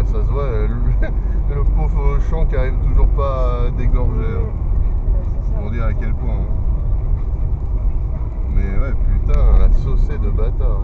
Bah ça se voit, le pauvre champ qui arrive toujours pas à dégorger. On dirait à quel point. Hein. Mais ouais, putain, la saucée de bâtard. Hein.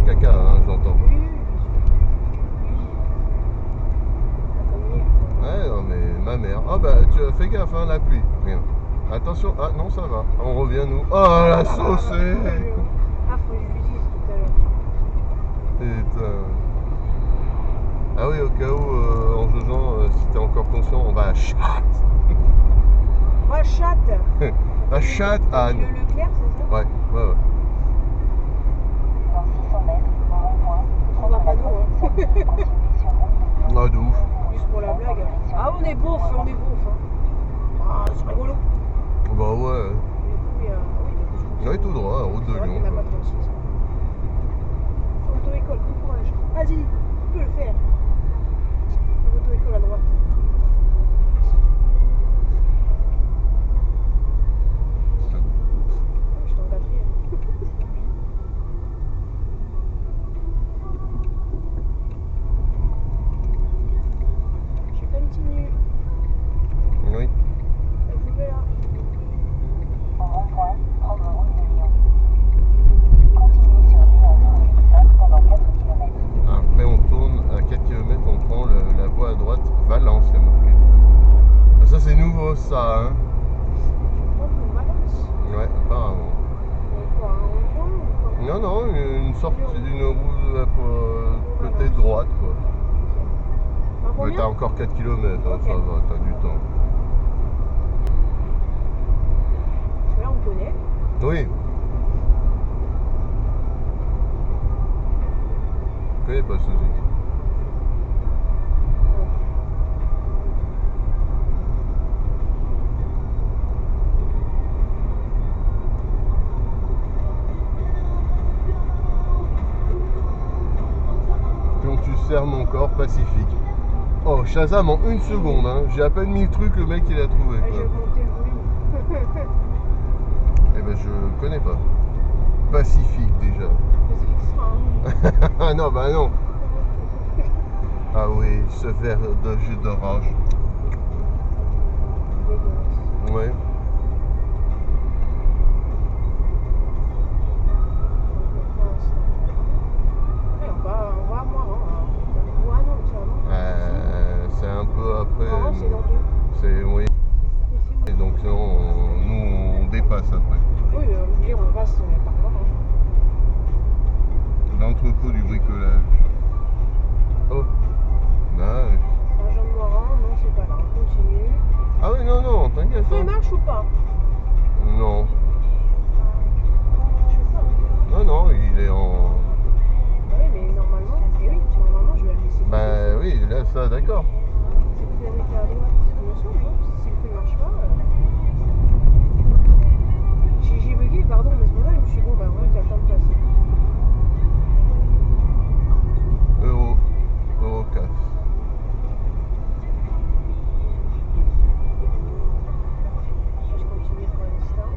Caca, hein, j'entends. Ouais, non, mais ma mère. Ah bah, tu as fait gaffe, hein, la pluie. Rien. Attention, ah non, ça va. On revient, nous. Oh, la saucée. Ah, faut que je lui dise tout à l'heure. Putain. Ah oui, au cas où, en jugeant, si t'es encore conscient, on va à chatte. Ouais, chatte. À chatte, Anne. Le Leclerc, c'est ça? Ouais, ouais, ouais. On va pas nous, hein. Ah, de ouf. Juste pour la blague. Ah, on est beauf, on est beauf. Hein. Ah, c'est rigolo. Bah ouais. Du coup, Ouais, tout droit, route de Lyon. On n'a pas 36. Auto-école, bon courage. Vas-y, tu peux le faire. Auto-école à droite. Je suis en quatrième. Je continue. Oui. La poubelle là. Au rond-point, prendre route de Lyon. Continuez sur l'E1 pendant 4 km. Après, on tourne à 4 km, on prend la voie à droite, Valence, il y a marqué. Ah, ça, c'est nouveau, ça, hein. Oh, pour Valence. Ouais, apparemment. Quoi, un rond-point ou quoi? Non, non, une sortie d'une route côté droite, quoi. Mais t'as encore 4 km, hein, Ok. ça va, t'as du temps. Parce que là, on connaît. Oui. Je connais pas Suzuki. Quand tu serres mon corps pacifique. Oh, Shazam en 1 seconde, hein. J'ai à peine mis le truc, le mec il a trouvé. Ah, j'ai augmenté le volume. Eh ben je connais pas. Pacifique déjà. Pacifique sera un. Ah non, bah non. Ah oui, ce verre de jus d'orange. Dégueulasse. Ouais. On va à Moiran. Ah non, c'est avant. C'est un peu après. Moiran, c'est dans 2. C'est oui. Et donc nous on dépasse après. Oui, je veux dire, on passe par Moiran. L'entrepôt du bricolage. Oh. Nice. Saint-Jean-de-Moiran, non, c'est pas là. On continue. Ah oui, non, non, t'inquiète. Ça Hein. marche ou pas? Non. Je sais pas. Non, non, il est en. Oui, mais normalement, normalement, je vais le laisser. Bah oui, là, ça, d'accord. C'est priorité à droite. Il me semble, non? Si le feu ne marche pas. J'ai bugué, pardon, mais c'est pour ça que je me suis dit, bon, bah, ouais, t'as le temps de passer. Eurocaf. Je continue pour l'instant.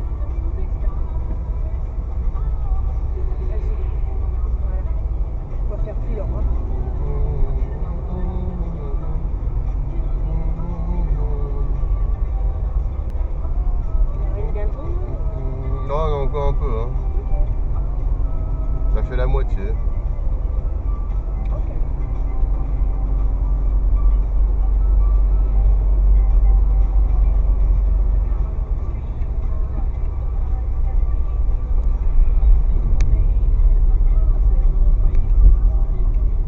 Vas-y. Voilà. On va faire plus long, hein. On arrive bientôt, non? Non, non, encore un peu. Hein. Ça fait la moitié. Ok.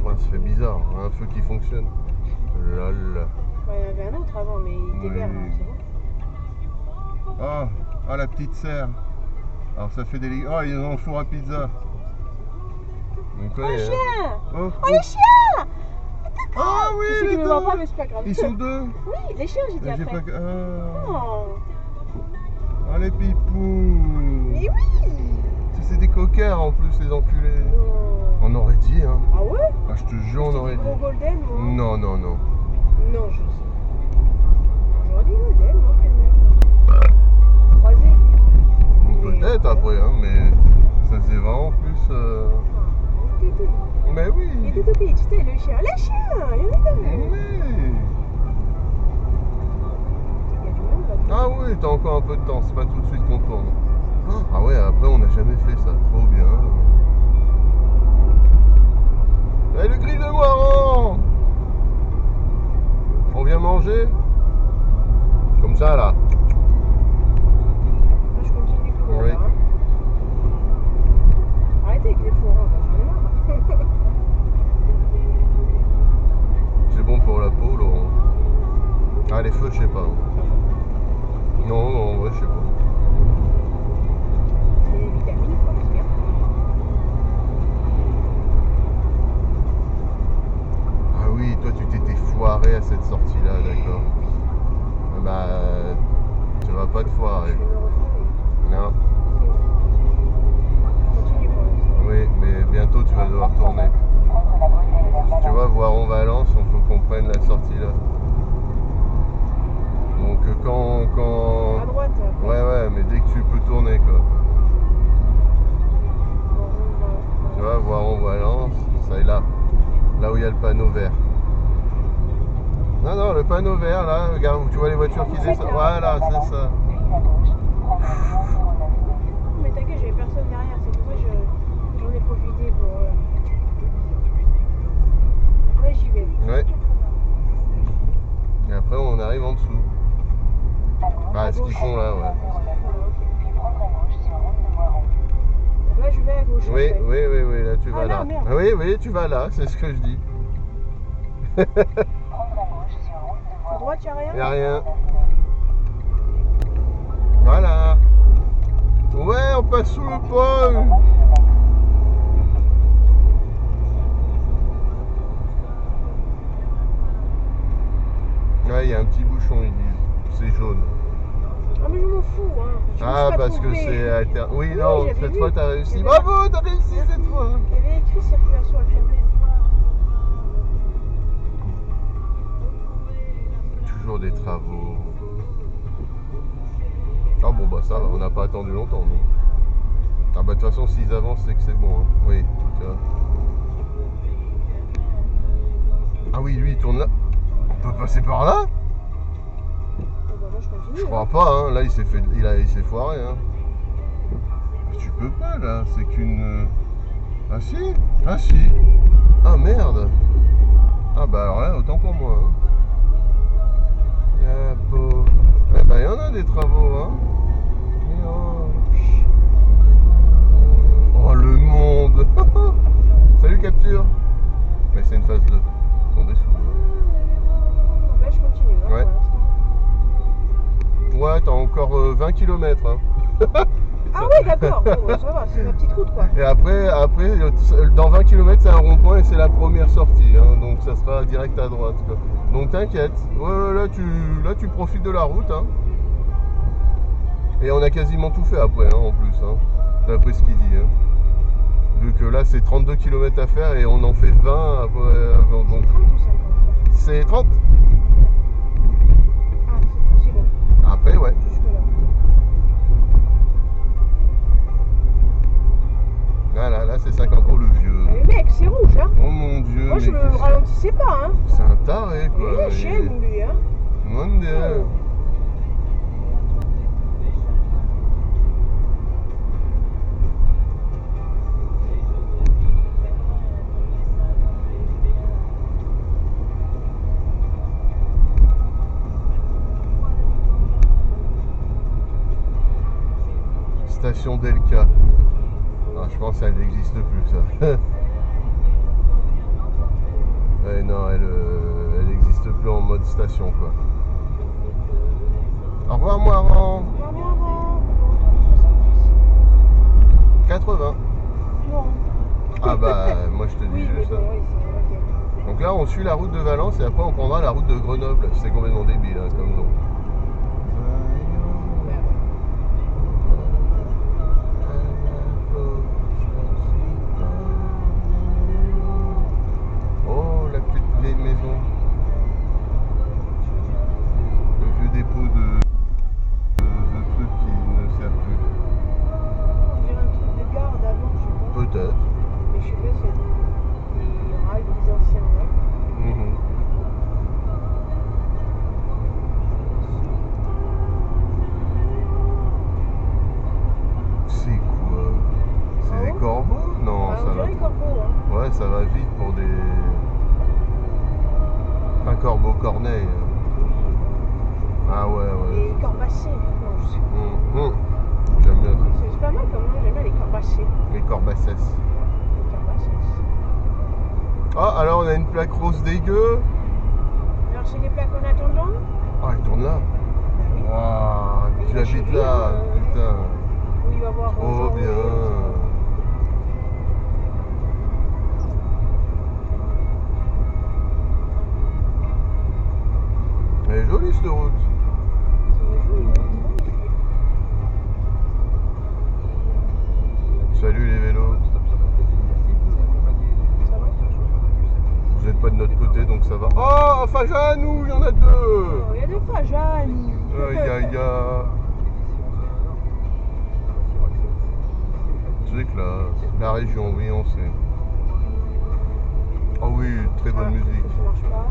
Ouais, ça fait bizarre, hein, un feu qui fonctionne. Lol. Ouais, il y en avait un autre avant, mais il était vert, hein, c'est bon. Oh, ah, la petite serre. Alors ça fait des... Oh, ils ont le four à pizza. On Oh, connaît, le hein. chien! Oh, Oh, le chien! ah oui, Je sais les qu'ils ne me voient deux. pas, mais c'est pas grave. Ils sont deux. Oui, les chiens, j'ai dit J'ai après. pas... Ah. Oh, Ah, les pipous. mais oui! Ça, c'est des coquins en plus, les enculés. Non. On aurait dit, hein. Ah ouais? Ah, je te jure, on C'était aurait des gros dit. golden, moi. Non, non, non. Non, je sais. J'aurais dit golden, moi, quand même. Croisé. Peut-être après, hein, mais ça faisait vraiment plus. Il était tout. Mais oui. Il était tout petit, tu sais, le chien. Le chien! Il y en a deux. Oui. Il y a du monde là-dedans. Ah oui, t'as encore un peu de temps, c'est pas tout de suite qu'on tourne. Ah ouais, après on n'a jamais fait ça, trop bien. Eh, le grill de Moiran! On vient manger? Comme ça là. Moi, je continue tout le Oui. temps. Hein. Arrêtez avec les fourrants, j'en ai marre. C'est bon pour la peau, Laurent. Ah, les feux, je sais pas. Non, non, ouais, je sais pas. C'est des vitamines, quoi, c'est bien. Ah oui, toi tu t'étais foiré à cette sortie-là, d'accord. Bah, tu vas pas te foirer. Je vais me refaire. Non, Je continue pour l'instant. oui, mais bientôt tu vas devoir tourner. Tu vois, Voiron-Valence, il faut qu'on prenne la sortie là. Donc À droite. Ouais, ouais, mais dès que tu peux tourner quoi. Bon, on va. Tu vois, Voiron-Valence, ça est là. Là où il y a le panneau vert. Non, non, le panneau vert là, regarde, tu vois les voitures qui descendent. Voilà, c'est ça. Mais t'inquiète, j'avais personne derrière, c'est pour ça que j'en ai profité pour. Ouais, j'y vais. Ouais. Et après on arrive en dessous. Bah, ce qu'ils font là, ouais. Donc là, je vais à gauche. Oui, en fait. oui, oui, oui, là tu vas Ah, là, là. merde. Oui, oui, tu vas là, c'est ce que je dis. À droite, y'a rien? Y a rien. Voilà. Ouais, on passe sous le pont. Ouais, il y a un petit bouchon, ils disent. C'est jaune. Ah, mais je m'en fous, hein. Je me Ah, suis pas parce que trompée. c'est alter... Oui, Oui, non, j'avais cette vu. fois t'as réussi. Il y avait- Bravo, t'as réussi cette fois. Il y avait écrit circulation alternée. Toujours des travaux. Ah bon, bah ça va, on n'a pas attendu longtemps, non. Ah bah de toute façon, s'ils avancent, c'est que c'est bon. Hein. Oui, tu vois. Ah oui, lui, il tourne là. On peut passer par là? Bon, bah, moi, je continue. Je crois pas, hein. Là, il s'est foiré, hein. Tu peux pas, là. C'est qu'une... Ah si? Ah si. Ah merde. Ah bah alors là, autant pour moi, hein. La peau. Eh ben, il y en a des travaux, hein. Et oh, le monde. Salut, capture. Mais c'est une phase 2. Ils sont des sous, hein. Donc là, je continue. Hein, Ouais. pour l'instant. Ouais, t'as encore 20 km, hein. Ah, ouais, d'accord. Bon, bah, ça va, c'est ma petite route, quoi. Et après, dans 20 km, c'est un rond-point et c'est la première sortie. Hein, donc ça sera direct à droite. Quoi. Donc t'inquiète. Ouais, là, tu profites de la route. Hein. Et on a quasiment tout fait après, hein, en plus. Hein, d'après ce qu'il dit. Hein. Vu que là, c'est 32 km à faire et on en fait 20 après. Donc 30 ou 50? c'est 30. Ah, c'est bon. Après, ouais. Jusque-là. Voilà, là, c'est 50. Oh, le vieux. Mais mec, c'est rouge, hein. Oh mon Dieu. Moi, je mais me ralentissais pas, hein. c'est un taré, quoi. Il est chien, lui, hein. Mon Dieu. Oh. Station Delca. Ah, je pense qu'elle n'existe plus, ça. Ouais, non, elle n'existe plus en mode station, quoi. Au revoir, Moiran. moins rang. Autour de 70. 80. Non. Ah bah, moi je te dis Oui, mais juste. bon, oui, c'est ok. Donc là, on suit la route de Valence et après on prendra la route de Grenoble. C'est complètement débile hein, comme nom. Oh, la petite vieille maison. Le vieux dépôt de trucs qui ne servent plus. On dirait un truc de garde avant, je sais pas. Peut-être. Mais je sais pas s'il y a des rails des anciens là. Mhm. C'est quoi? C'est Ah des ouais? corbeaux? Non, Ah, ça on va. dirait les corbeaux, hein. Ouais, ça va vite pour des. Un corbeau corneille. Ah ouais, ouais. Les corbacés. Non, je sais Mhm. J'aime bien ça. C'est pas mal comme nom, j'aime bien les corbacés. Les corbacès. Les corbacés. Ah, alors on a une plaque rose dégueu. Alors c'est les plaques en attendant? Ah, elle tourne là. Bah oui. Waouh, Il tu va habites chez lui, là, hein, putain. Où il va voir Trop Jean bien. Rouet. Elle est jolie cette route. C'est joli, hein. Salut les vélos. Ça va? Vous n'êtes pas de notre côté donc ça va. Oh, enfin à nous, il y en a deux. Oh, il y a des fois, Jeanne. Aïe aïe aïe. C'est classe. La région, oui, on sait. Oh oui, très bonne musique. Ça marche pas.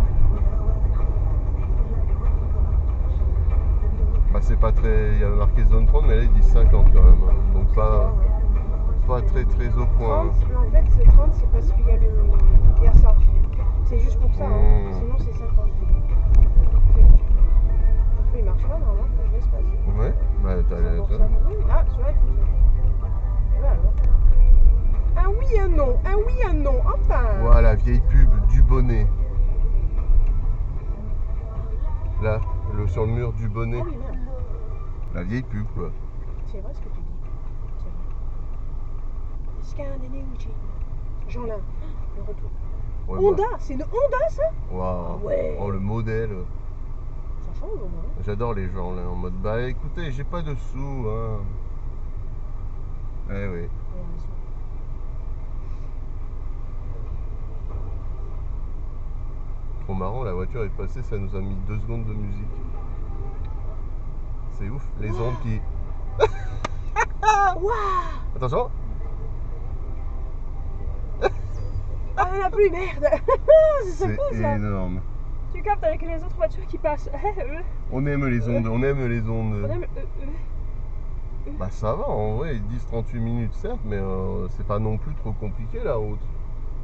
Bah c'est pas très. Il y avait marqué zone 30 mais là ils disent 50 quand même. Donc ça, pas très au point. 30, mais en fait, c'est 30, c'est parce qu'il y a le. Il y a ça. C'est juste pour ça, hein. Sinon c'est 50. Donc il marche pas, normalement, faut que je laisse passer. Ouais, bah t'as C'est pour ça. ça. Oui, ah, celui-là, il fonctionne. Et ben alors. Un oui, un non, un oui, un non, enfin. Voilà, vieille pub du bonnet. Là, sur le mur du bonnet. Ah oui, merde. La vieille pub quoi. C'est vrai ce que tu dis. C'est vrai. Scandinavie. Jeanlin, le retour. Ouais, Honda, c'est une Honda ça? Waouh. Ah ouais. Oh le modèle. Ça change au moins. J'adore les gens là en mode bah écoutez, j'ai pas de sous hein. Eh oui. Trop marrant, la voiture est passée, ça nous a mis 2 secondes de musique. C'est ouf, les ondes qui. Waouh. Attention. Ah, il n'y en a plus, merde. C'est fou C'est ça. énorme. Tu captes avec les autres voitures qui passent. On aime les ondes, on aime les ondes. On aime Bah ça va en vrai, ils disent 38 minutes certes, mais c'est pas non plus trop compliqué la route.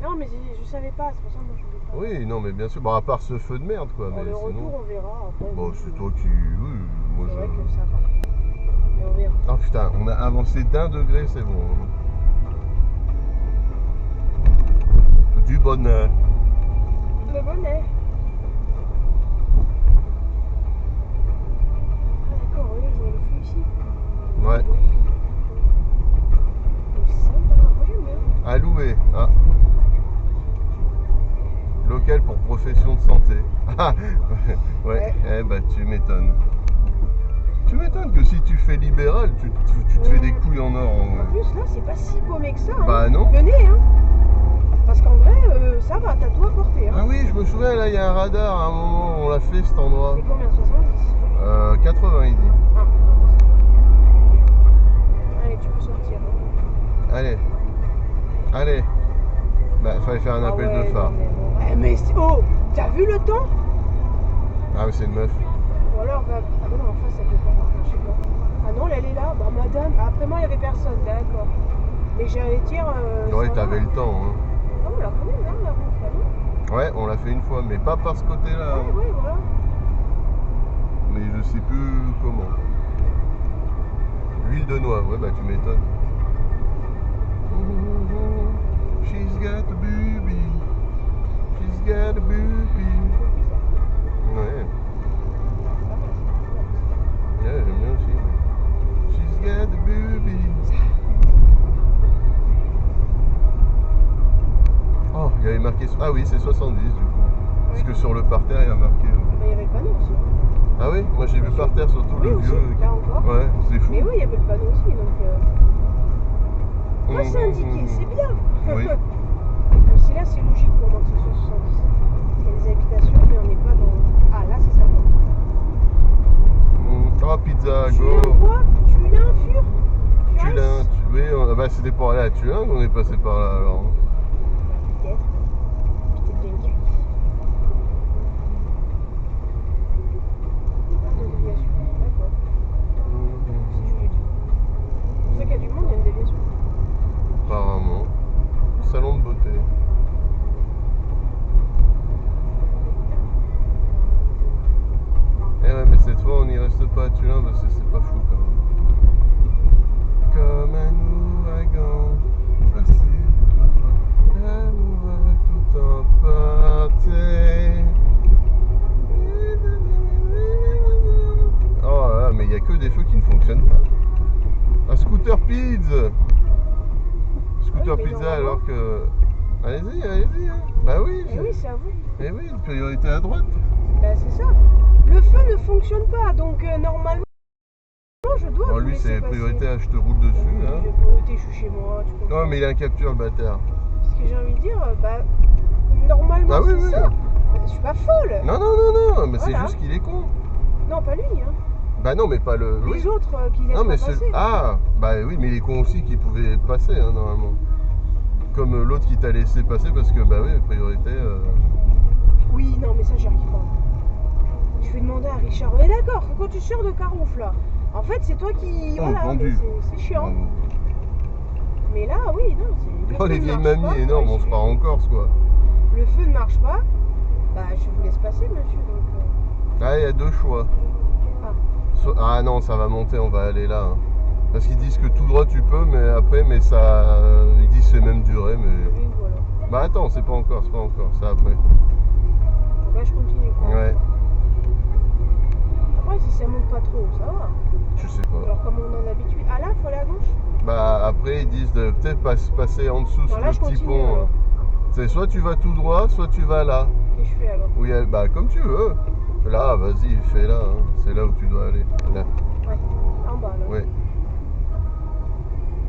Non, mais je savais pas, c'est pour ça que moi je voulais pas. Oui, non mais bien sûr, bon à part ce feu de merde quoi, Bon, mais le retour, sinon. on verra après. Bon c'est toi qui. Oui, moi C'est vrai je. que ça va. Mais on verra. Oh putain, on a avancé d'1 degré, c'est bon. Du bonheur. Le bonnet. Ah d'accord, oui, je vois le feu ici. Ouais. Donc c'est sympa, moi j'aime bien. À louer. Ah. Local pour profession de santé. Ah, ouais. Eh bah tu m'étonnes. Tu m'étonnes que si tu fais libéral, tu te fais des couilles en or. En plus là, c'est pas si paumé que ça. Hein. Bah non. Venez, hein. Parce qu'en vrai, ça va, t'as tout à porter. Hein. Ah oui, je me souviens, là il y a un radar à un moment, on l'a fait cet endroit. C'est combien, 70? 80 il dit. Ah. Allez, tu peux sortir. Hein. Allez. Allez. Bah fallait faire un appel de phare. Mais oh, t'as vu le temps? Ah mais c'est une meuf. Ou alors, bah, ah bah non, en face, ça peut pas. Enfin, je sais pas. Ah non, elle est là. Bah madame, après moi, il y avait personne, d'accord. Mais j'allais dire. Ouais, t'avais le temps. Hein. Ah, on la connaît, hein, la route, là, non? Ouais, on l'a fait une fois, mais pas par ce côté-là. Ouais, ouais, voilà. Mais je sais plus comment. L'huile de noix, ouais bah tu m'étonnes. She's got a baby. She's got a baby. Ouais. Ouais, j'aime bien aussi. Ouais. Ah oui, c'est 70 du coup. Parce Ouais. que sur le parterre, il y a marqué. Bah, il y avait le panneau aussi. Ah oui, moi j'ai vu par terre surtout Oui, le aussi, vieux. là encore. Ouais, c'est fou. Mais oui, il y avait le panneau aussi, donc. Moi, c'est indiqué, c'est bien. Oui. Même si là, c'est logique pour moi que ce soit 70. Il y a des habitations, mais on n'est pas dans. Ah, là, c'est 50. Oh, pizza, Tu go. l'as quoi? Tu l'as un fur? Tulin, oui, bah c'était pour aller à Tulin qu'on est passé par là alors. Peut-être. Peut-être bien cuit. Pas de déviation. D'accord. Si tu le dis. C'est pour ça qu'il y a du monde, il y a une déviation. Apparemment. Salon de beauté. Eh ouais, mais cette fois on n'y reste pas à Tulin parce que c'est pas fou quand même. Comme un ouragan passé, l'amour a tout emporté. Oh là là, mais il n'y a que des feux qui ne fonctionnent pas. Un scooter pizza. Scooter mais pizza normalement- alors que... Allez-y, allez-y. Hein. Bah oui. Eh oui, c'est à vous. Eh oui, priorité à droite. Bah, c'est ça. Le feu ne fonctionne pas, donc normalement, je dois Bon, vous lui laisser c'est passer. priorité à je te roule dessus. Oui, Hein. j'ai priorité, je suis chez moi, tu comprends. Non, mais il a un capture le bâtard. Ce que j'ai envie de dire, bah, normalement, Ah oui, c'est oui. ça. Je suis pas folle. Non, non, non, non, mais c'est Voilà. juste qu'il est con. Non, pas lui, hein. Bah non, mais pas le... Les Oui. autres qui laissent Non, mais pas passer. Ah, bah oui, mais il est con aussi qui pouvait passer, hein, normalement. Comme l'autre qui t'a laissé passer parce que, bah oui, priorité... Oui, non, mais ça, j'y arrive pas. Je vais demander à Richard. On est d'accord, quand tu sors de Carouf, là, en fait, c'est toi qui. Oh, Voilà, mais vendu. c'est chiant. Bravo. Mais là, oui, non, c'est. Le Oh, feu les ne vieilles marche pas. mamies énormes, Ouais, on se part en Corse, quoi. Le feu ne marche pas. Bah, je vous laisse passer, monsieur, donc. Ah, il y a deux choix. Ah. Ah non, ça va monter, on va aller là. Hein. Parce qu'ils disent que tout droit tu peux, mais après, mais ça... Ils disent c'est même durée, mais... Oui, voilà. Bah attends, c'est pas encore, ça après. Donc là, je continue. Quoi. Ouais, Après, si ça monte pas trop, ça va. je sais pas. Alors, comme on en a l'habitude. Ah là, faut aller à gauche. Bah après, ils disent de peut-être passer en dessous Non, sur là, le je petit continue. pont. Alors. C'est soit tu vas tout droit, soit tu vas là. Qu'est-ce que je fais alors? Oui, bah comme tu veux. Là, vas-y, fais là. Hein. C'est là où tu dois aller. Là. Ouais, en bas là. Ouais.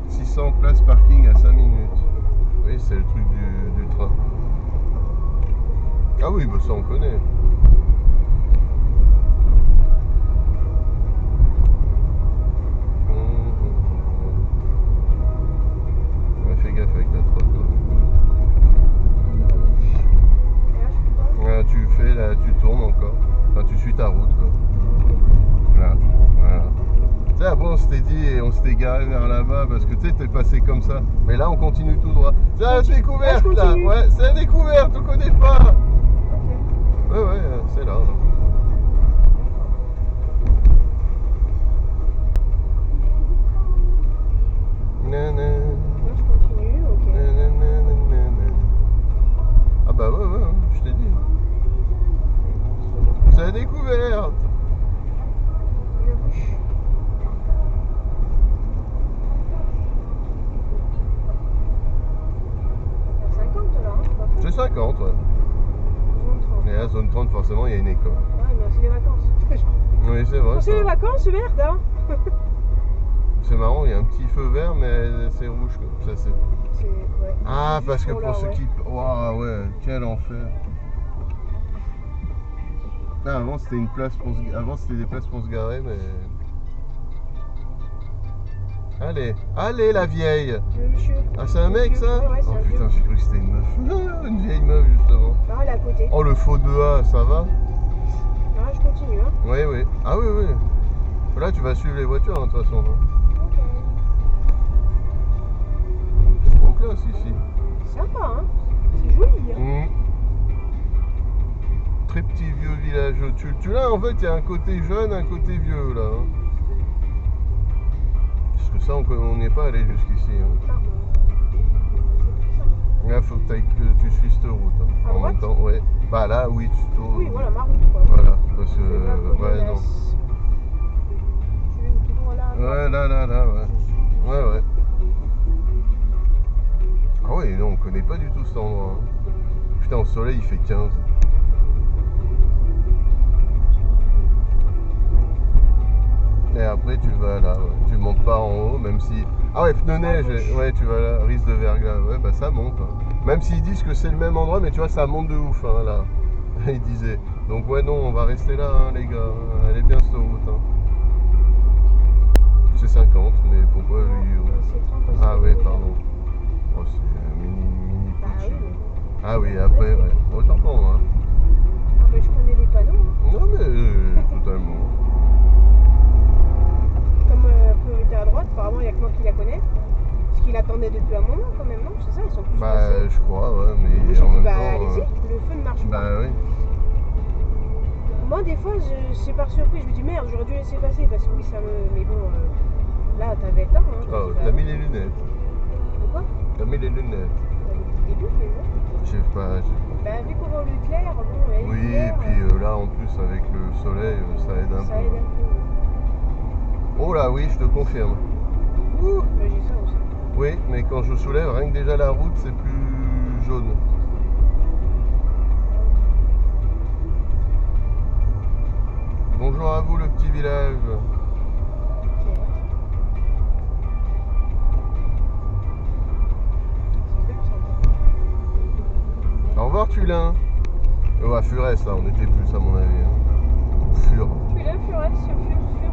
600 places parking à 5 minutes. Oui, c'est le truc du train. Ah oui, bah ça on connaît. Ouais, fais gaffe avec ta trotte. Et là, je fais quoi? Ouais, tu fais là, tu tournes encore. Enfin, tu suis ta route quoi. Là, voilà. Tu sais, après on s'était dit et on s'était garé vers là-bas parce que tu sais, t'es passé comme ça. Mais là, on continue tout droit. C'est la découverte je là. continue. Ouais, c'est la découverte, on connaît pas. Ok. Ouais, c'est là. Nanana. Là, je continue, ok. Nanana. Ah bah ouais, je t'ai dit. C'est la découverte. La bouche. À 50 là, hein, c'est pas fou. C'est 50, ouais. Zone 30. Et à zone 30, forcément, il y a une école. Ouais, mais c'est les vacances. Oui, c'est vrai. Quand c'est ça. les vacances, merde, hein. C'est marrant, il y a un petit feu vert, mais c'est rouge. Quoi. Ça, c'est... C'est, ouais. Ah, Juste parce que pour là, ceux ouais. qui... Waouh, ouais, quel enfer. Ah, avant, c'était une place pour se... Avant, c'était des places pour se garer, mais... Allez, la vieille. Le monsieur. Ah, c'est un mec, ça? Ouais, c'est Oh un putain, vieux. j'ai cru que c'était une meuf. Une vieille meuf, justement. Non, elle est à côté. Oh, le faux 2A, ça va? Non, là, je continue, hein. Oui. Ah oui. Là, tu vas suivre les voitures, hein, de toute façon. Hein. Ok. C'est trop classe, ici. Sympa, hein. C'est joli, hein. Mmh. Très petit vieux village. Tu là, en fait, il y a un côté jeune, un côté vieux, là. Hein. Parce que ça, on n'y est pas allé jusqu'ici. Hein. Non. C'est tout ça. Là, faut que tu suives cette route. Hein. À En droite même temps, ouais. Bah là, oui, tu tournes. Oui, voilà, ma route, quoi. Voilà, parce que... C'est là, ouais, non. Tu veux tout droit là? à droite. Ouais, là, ouais. Ouais. Ah oui, non, on connaît pas du tout cet endroit. Hein. Putain, au soleil, il fait 15. Et après, tu vas là, ouais. Tu montes pas en haut, même si... Ah ouais, pneu neige, ouais, tu vas là, risque de verglas. Ouais, bah ça monte. Hein. Même s'ils disent que c'est le même endroit, mais tu vois, ça monte de ouf, hein, là. Ils disaient. Donc ouais, non, on va rester là, hein, les gars. Elle est bien cette route. Hein. C'est 50, mais pourquoi... C'est 30 parce Ah que- oui, pardon. Oh, c'est un mini Bah Pucci. oui, mais- Ah oui, après, ouais. Autant pour moi. Ah bah je connais les panneaux. Hein. Non, mais totalement. Comme priorité à droite, apparemment il n'y a que moi qui la connais. Parce qu'il attendait depuis un moment quand même, non? C'est ça, ils sont tous Bah, passés. je crois, ouais, Du coup, mais j'ai en dit, même bah temps. allez-y, le feu ne marche pas. Bah oui. Moi, des fois, c'est par surprise, je me dis merde, j'aurais dû laisser passer parce que oui, ça me. Mais bon, là, t'avais le temps. Hein, je Oh, dis, bah, t'as mis les lunettes. de quoi? T'as mis les lunettes. Bah, depuis le début, je les ai. Je sais pas. Bah, vu qu'on va au Leclerc, bon, elle est Oui, et claire, puis là, en plus, avec le soleil, ça aide un ça peu. aide un peu. Oh là, oui, je te confirme. Ouh. Bah, j'ai ça aussi. Oui, mais quand je soulève, rien que déjà la route, c'est plus jaune. Bonjour à vous, le petit village. Ok. C'est bien ça. Au revoir, Tulin. Oh, à Furès, là, on était plus, à mon avis. Hein. Fur. Tu l'as, Furès, Fur.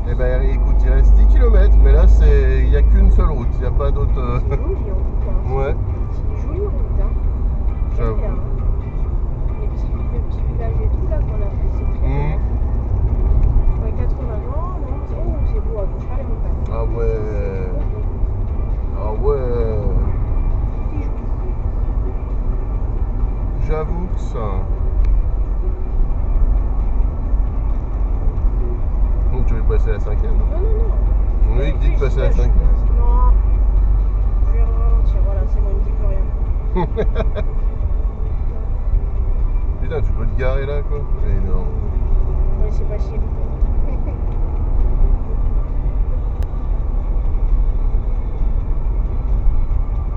Eh ben, écoute, il reste 10 km, mais là, il n'y a qu'une seule route, il n'y a pas d'autre. C'est joli en tout cas. Ouais, C'est une jolie route, hein. J'aime j'avoue. bien, hein. Les petits villages et tout là qu'on a fait, c'est très Mmh. bien. Ouais, 80 ans, non, c'est beau, à touche pas les montagnes. Ah ouais. Ah ouais. J'avoue que ça. Donc tu veux passer à la 5e? Non. Oui, dis de passer à la 5e. Non, je vais ralentir, voilà, c'est bon, il me dit plus rien. Putain, tu peux te garer là, quoi. C'est énorme. Oui, c'est facile.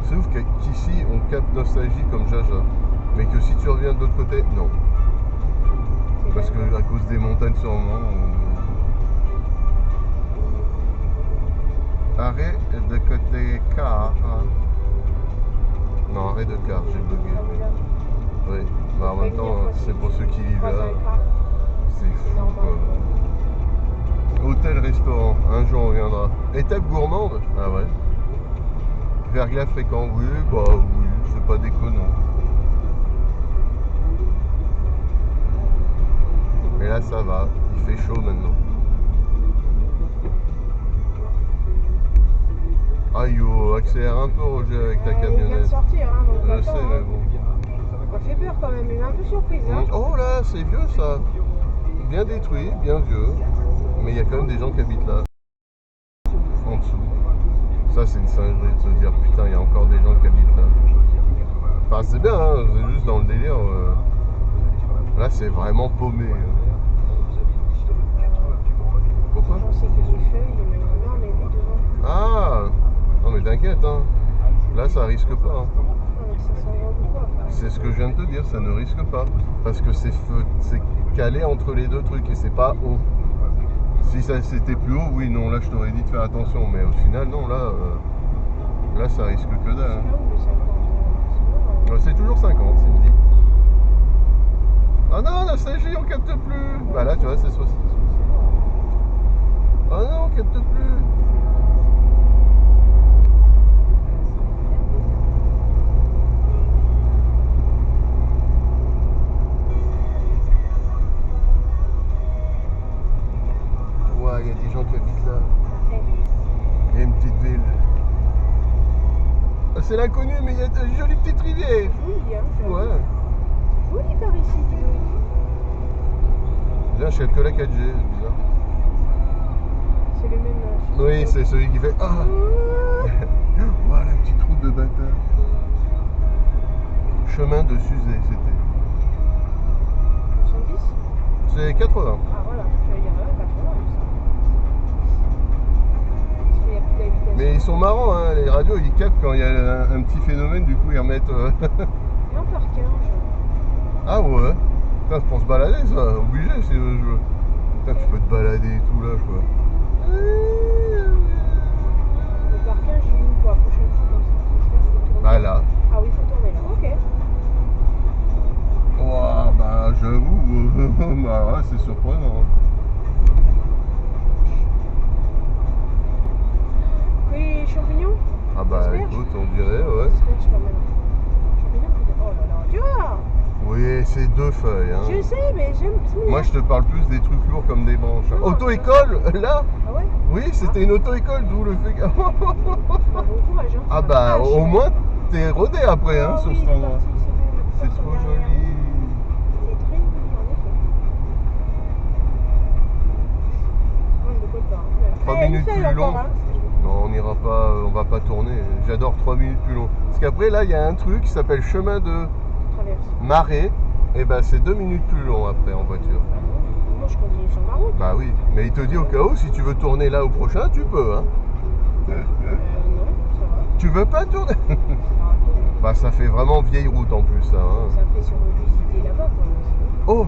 C'est ouf qu'ici, on capte nostalgie comme Jaja. Mais que si tu reviens de l'autre côté, non. Parce que à cause des montagnes sûrement. Arrêt de côté car. Non, arrêt de car, j'ai bugué. Ah oui, là, Oui, bah en même temps, c'est pour ceux qui vivent croise là. un car, C'est c'est fou normal. quoi. Hôtel-restaurant, un jour on reviendra. Étape gourmande? Ah ouais. Verglas fréquent, oui, bah oui, c'est pas déconnant. Mais là ça va, il fait chaud maintenant. Aïe yo, accélère un peu Roger avec ta Il vient de camionnette. sortir, hein, donc Je attends, sais, mais bon. Ça fait peur quand même, il est un peu surprise. Hein. Oh là, c'est vieux ça. Bien détruit, bien vieux. Mais il y a quand même des gens qui habitent là. En dessous. Ça c'est une singerie de se dire putain, il y a encore des gens qui habitent là. Enfin c'est bien, hein, c'est juste dans le délire. Là c'est vraiment paumé. Pourquoi? Je pensais que les feuilles, mais non, mais lui devant. Ah. Non mais t'inquiète, hein. Là ça risque pas. Hein. Avec ça s'envoie ou quoi? C'est ce que je viens de te dire, ça ne risque pas. Parce que c'est calé entre les deux trucs et c'est pas haut. Si ça c'était plus haut, oui, non, là je t'aurais dit de faire attention, mais au final, non, là ça risque que dalle. Là où le 50, C'est toujours 50, Cindy. Ah non, nostalgie, on capte plus. Bah là, tu vois, c'est 60. Ah non, on capte plus. Ouais, il y a des gens qui habitent là. Il y a une petite ville. C'est l'inconnu, mais il y a de jolies petites rivières. joli, hein. Ouais. Joli par ici, dis donc. Là, je sais que la 4G, c'est bizarre. C'est le même. Oui, c'est celui qui fait ah. Voilà la petite route de bâtard. Chemin de Suzé, c'était. 70. C'est 80. Ah voilà, je vais dire 80. Parce qu'il n'y a plus d'habitation. Mais ils sont marrants, hein, les radios, ils captent quand il y a un petit phénomène, du coup ils remettent. Et encore 15. Ah ouais. Putain, c'est pour se balader ça, obligé si tu veux jouer. Putain, tu peux te balader et tout là quoi. Le parking, j'ai mis pour la prochaine fois comme ça. J'espère qu'il faut tourner. Ah là. Ah oui, il faut tourner là. Ok. Ouah, bah j'avoue, bah ouais, c'est surprenant. Les champignons. Ah bah Asperges. écoute, on dirait, ouais. Asperges quand même. Champignons peut-être. Oh là là, tu vois. Oui, c'est 2 feuilles. Hein. Je sais, mais j'aime. Moi je te parle plus des trucs lourds comme des branches. Non, Auto-école, là. Ah ouais. Oui, c'était une auto-école, d'où le fait que... Bah, bon courage. Hein. Ah bah Ah, au moins t'es rodé après hein, Ah sur oui, cet endroit. parti, c'est bon, C'est personne trop derrière. joli. C'est très joli en effet. Moi je ne déconne pas. Hein. 3 Eh, il minutes fait plus encore, long. hein. Non, on n'ira pas, on va pas tourner. J'adore 3 minutes plus long. Parce qu'après là, il y a un truc qui s'appelle chemin de Traverse. Marais. Et ben c'est 2 minutes plus long après en voiture. Bah non, moi je continue sur ma route. Bah oui, mais il te dit au cas où, si tu veux tourner là au prochain, tu peux. Hein. Non, ça va. Tu veux pas tourner? Ça va tourner. Bah ça fait vraiment vieille route en plus. Ça, hein. Ça fait si on veut visiter là-bas quoi. Oh,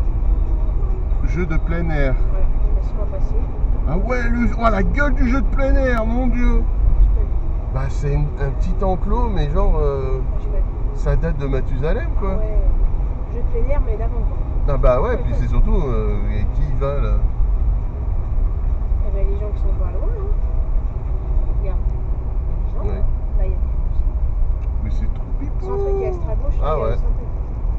jeu de plein air. Voilà, laisse-moi passer. Ah ouais, oh, la gueule du jeu de plein air, mon dieu. Je peux. Bah c'est un petit enclos, mais genre Je peux. ça date de Mathusalem quoi. Ouais. Je de plein air mais d'avant quoi. Ah bah ouais, puis c'est surtout et qui y va là? Eh ben les gens qui sont pas loin hein. Regarde. Il y a des gens Ouais. là. Là il y a des gens aussi. Mais c'est trop pipou. Centre qui est extra gauche. Ah il y a ouais. le centre.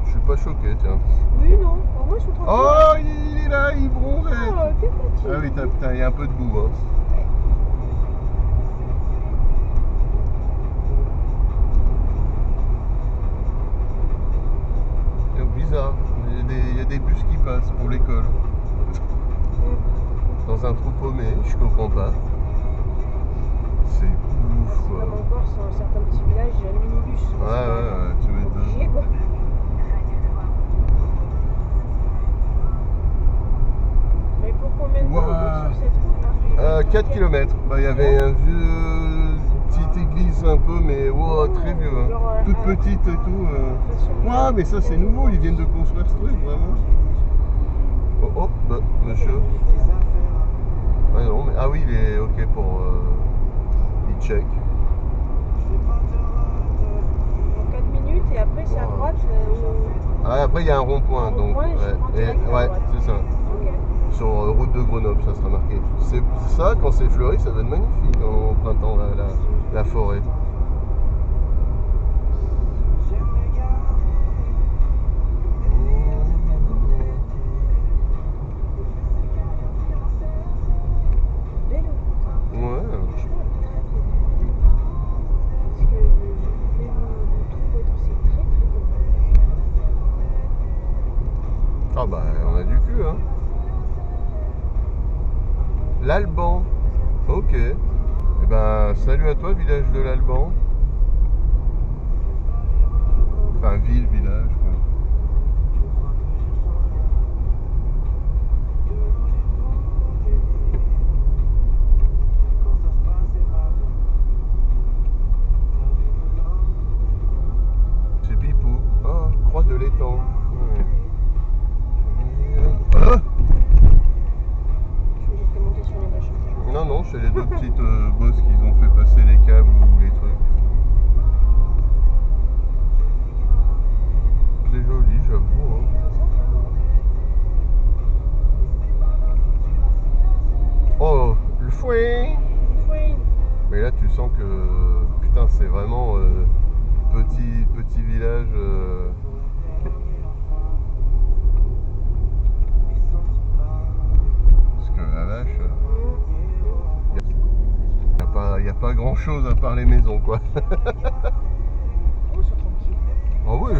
Je suis pas choqué tiens. Oui non, au moins ils sont tranquilles. Oh il est là, il bronzait. Oh, que petit. Ah oui putain, il y a un peu de boue hein. C'est bizarre, il y a des bus qui passent pour l'école. Dans un trou paumé, je comprends pas. C'est ouf quoi. Comme encore sur certains petits villages, il y a un minibus. Ouais, tu Obligé m'étonnes. quoi. Mais pour combien de temps on Ouah. route sur cette route là 4 km. Bah, il y avait un vieux petite église un peu, mais wow, très vieux. Hein. Genre, Toute petite et tout. Ouah, mais ça c'est nouveau, ils viennent de construire ce truc vraiment. Oh, oh, bah, monsieur. Ah non, mais ah oui, il est ok pour. Il check. En 4 minutes et après c'est à droite. Ah, après il y a un rond-point, Un donc. rond-point, je prends direct à ouais, droite. c'est ça. Ok. Sur route de Grenoble, ça sera marqué. C'est ça, quand c'est fleuri, ça va être magnifique au printemps, la forêt. Belle route. Ouais. Franchement, elle est très très belle. Parce que le trou être c'est très très beau. Ah bah, on a du cul, hein. L'Alban. Ok. Eh ben, salut à toi, village de l'Alban. Enfin, ville, village, quoi. C'est Pipou. Ah, croix de l'étang. Ouais. Ah Je vais monter sur les machins. non, non, c'est les deux petites bosses qu'ils ont fait passer les câbles ou les trucs. C'est joli, j'avoue. Hein. Oh, le fouet. Oui. Mais là, tu sens que putain, c'est vraiment petit village. Parce que la vache, il n'y a pas grand chose à part les maisons, quoi. Oh, c'est tranquille. Ah oui.